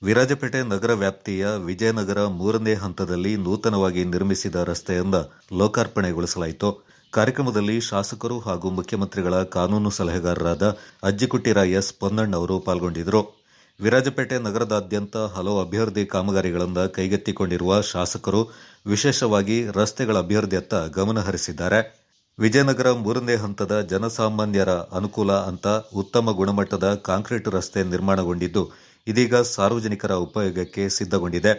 ವಿರಾಜಪೇಟೆ ನಗರ ವ್ಯಾಪ್ತಿಯ ವಿಜಯನಗರ 3ನೇ ಹಂತದಲ್ಲಿ ನೂತನವಾಗಿ ನಿರ್ಮಿಸಿದ ರಸ್ತೆಯನ್ನು ಲೋಕಾರ್ಪಣೆಗೊಳಿಸಲಾಯಿತು. ಕಾರ್ಯಕ್ರಮದಲ್ಲಿ ಶಾಸಕರು ಹಾಗೂ ಮುಖ್ಯಮಂತ್ರಿಗಳ ಕಾನೂನು ಸಲಹೆಗಾರರಾದ ಅಜ್ಜಿಕುಟ್ಟಿರ ಎಸ್ ಪೊನ್ನಣ್ಣ ಅವರು ಪಾಲ್ಗೊಂಡಿದ್ದರು. ವಿರಾಜಪೇಟೆ ನಗರದಾದ್ಯಂತ ಹಲವು ಅಭಿವೃದ್ಧಿ ಕಾಮಗಾರಿಗಳನ್ನು ಕೈಗೆತ್ತಿಕೊಂಡಿರುವ ಶಾಸಕರು ವಿಶೇಷವಾಗಿ ರಸ್ತೆಗಳ ಅಭಿವೃದ್ಧಿಯತ್ತ ಗಮನ ಹರಿಸಿದ್ದಾರೆ. ವಿಜಯನಗರ 3ನೇ ಹಂತದ ಜನಸಾಮಾನ್ಯರ ಅನುಕೂಲ ಅಂತ ಉತ್ತಮ ಗುಣಮಟ್ಟದ ಕಾಂಕ್ರೀಟ್ ರಸ್ತೆ ನಿರ್ಮಾಣಗೊಂಡಿದ್ದು, ಇದೀಗ ಸಾರ್ವಜನಿಕರ ಉಪಯೋಗಕ್ಕೆ ಸಿದ್ಧಗೊಂಡಿದೆ.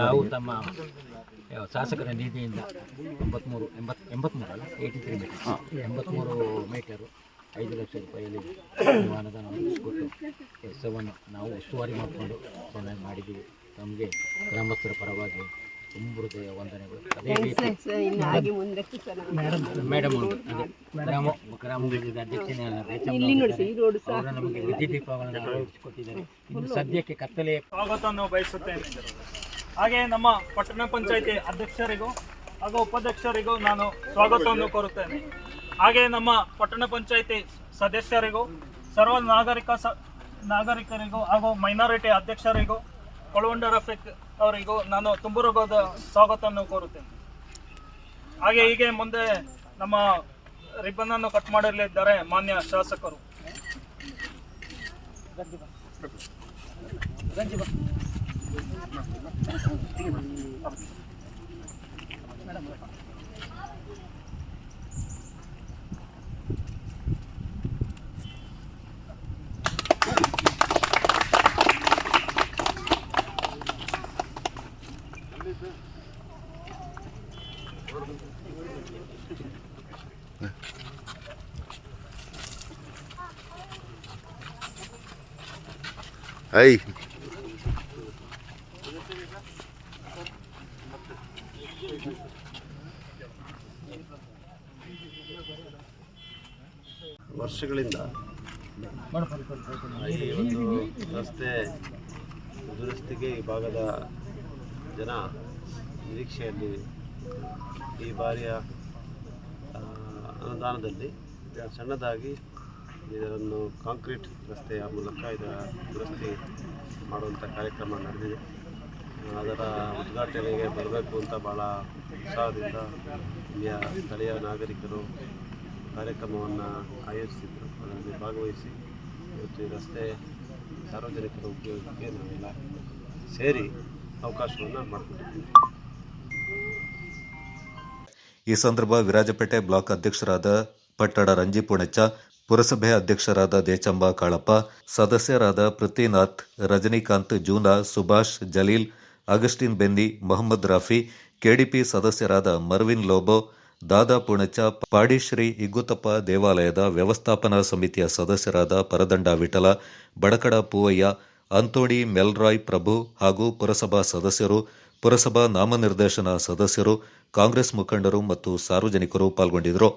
ನಾವು ತಮ್ಮ ಶಾಸಕರ ನಿಧಿಯಿಂದ 83 ಮೀಟರು 5 ಲಕ್ಷ ರೂಪಾಯಿಯಲ್ಲಿ ಅನುದಾನ ಒದಗಿಸಿಕೊಟ್ಟು ಕೆಲಸವನ್ನು ನಾವು ಉಸ್ತುವಾರಿ ಮಾಡಿಕೊಂಡು ಚೆನ್ನಾಗಿ ಮಾಡಿದ್ದೀವಿ. ನಮಗೆ ಗ್ರಾಮಸ್ಥರ ಪರವಾಗಿ ತುಂಬ ಹೃದಯ ವಂದನೆಗಳು. ಅದೇ ರೀತಿ ಮೇಡಮ್ ಗ್ರಾಮದ ಅಧ್ಯಕ್ಷನೇ ಅವರು ನಮಗೆ ವಿದ್ಯುತ್ ದೀಪಗಳನ್ನು ಅಳವಡಿಸಿಕೊಟ್ಟಿದ್ದಾರೆ. ಇನ್ನು ಸದ್ಯಕ್ಕೆ ಕತ್ತಲೆ ಸ್ವಾಗತವನ್ನು ಬಯಸುತ್ತೇನೆ. ಹಾಗೆ ನಮ್ಮ ಪಟ್ಟಣ ಪಂಚಾಯಿತಿ ಅಧ್ಯಕ್ಷರಿಗೂ ಹಾಗೂ ಉಪಾಧ್ಯಕ್ಷರಿಗೂ ನಾನು ಸ್ವಾಗತವನ್ನು ಕೋರುತ್ತೇನೆ. ಹಾಗೆ ನಮ್ಮ ಪಟ್ಟಣ ಪಂಚಾಯಿತಿ ಸದಸ್ಯರಿಗೂ, ಸರ್ವ ನಾಗರಿಕರಿಗೂ ಹಾಗೂ ಮೈನಾರಿಟಿ ಅಧ್ಯಕ್ಷರಿಗೂ, ಕೊಳವಂಡ ರಫೀಕ್ ಅವರಿಗೂ ನಾನು ತುಂಬ ಹೃದಯದ ಸ್ವಾಗತವನ್ನು ಕೋರುತ್ತೇನೆ. ಹಾಗೆ ಹೀಗೆ ಮುಂದೆ ನಮ್ಮ ರಿಬ್ಬನ್ ಅನ್ನು ಕಟ್ ಮಾಡಲಿದ್ದಾರೆ ಮಾನ್ಯ ಶಾಸಕರು. ವರ್ಷಗಳಿಂದ ಈ ಒಂದು ರಸ್ತೆ ದುರಸ್ತಿಗೆ ಈ ಭಾಗದ ಜನ ನಿರೀಕ್ಷೆಯಲ್ಲಿ ಈ ಬಾರಿಯ ಅನುದಾನದಲ್ಲಿ ಸಣ್ಣದಾಗಿ ಇದನ್ನು ಕಾಂಕ್ರೀಟ್ ರಸ್ತೆಯ ಮೂಲಕ ಇದರ ದುರಸ್ತಿ ಮಾಡುವಂಥ ಕಾರ್ಯಕ್ರಮ ನಡೆದಿದೆ. ಅದರ ಉದ್ಘಾಟನೆಗೆ ಬರಬೇಕು ಅಂತ ಭಾಳ ಉತ್ಸಾಹದಿಂದ ಇಲ್ಲಿಯ ಸ್ಥಳೀಯ ನಾಗರಿಕರು ಕಾರ್ಯಕ್ರಮವನ್ನು ಆಯೋಜಿಸಿದ್ದರು. ಅದರಲ್ಲಿ ಭಾಗವಹಿಸಿ ಇವತ್ತು ಈ ರಸ್ತೆ ಸಾರ್ವಜನಿಕರ ಉಪಯೋಗಕ್ಕೆ ನಾವೆಲ್ಲ ಸೇರಿ ಅವಕಾಶವನ್ನು ಮಾಡಿಕೊಟ್ಟಿದ್ದೀವಿ. ಈ ಸಂದರ್ಭ ವಿರಾಜಪೇಟೆ ಬ್ಲಾಕ್ ಅಧ್ಯಕ್ಷರಾದ ಪಟ್ಟಣ ರಂಜಿ ಪುಣೆಚ್ಚ, ಪುರಸಭೆ ಅಧ್ಯಕ್ಷರಾದ ದೇಚಂಬ ಕಾಳಪ್ಪ, ಸದಸ್ಯರಾದ ಪೃಥ್ವಿನಾಥ್, ರಜನಿಕಾಂತ್, ಜೂನಾ, ಸುಭಾಷ್, ಜಲೀಲ್, ಅಗಸ್ಟಿನ್ ಬೆನ್ನಿ, ಮೊಹಮ್ಮದ್ ರಾಫಿ, ಕೆಡಿಪಿ ಸದಸ್ಯರಾದ ಮರ್ವಿನ್ ಲೋಬೋ, ದಾದಾ ಪುಣೆಚ್ಚ, ಪಾಡಿಶ್ರೀ ಇಗ್ಗುತ್ತಪ್ಪ ದೇವಾಲಯದ ವ್ಯವಸ್ಥಾಪನಾ ಸಮಿತಿಯ ಸದಸ್ಯರಾದ ಪರದಂಡ ವಿಠಲ, ಬಡಕಡ ಪೂವಯ್ಯ, ಅಂತೋಣಿ ಮೆಲ್ರಾಯ್ ಪ್ರಭು ಹಾಗೂ ಪುರಸಭಾ ಸದಸ್ಯರು, ಪುರಸಭಾ ನಾಮನಿರ್ದೇಶನ ಸದಸ್ಯರು, ಕಾಂಗ್ರೆಸ್ ಮುಖಂಡರು ಮತ್ತು ಸಾರ್ವಜನಿಕರು ಪಾಲ್ಗೊಂಡಿದ್ದರು.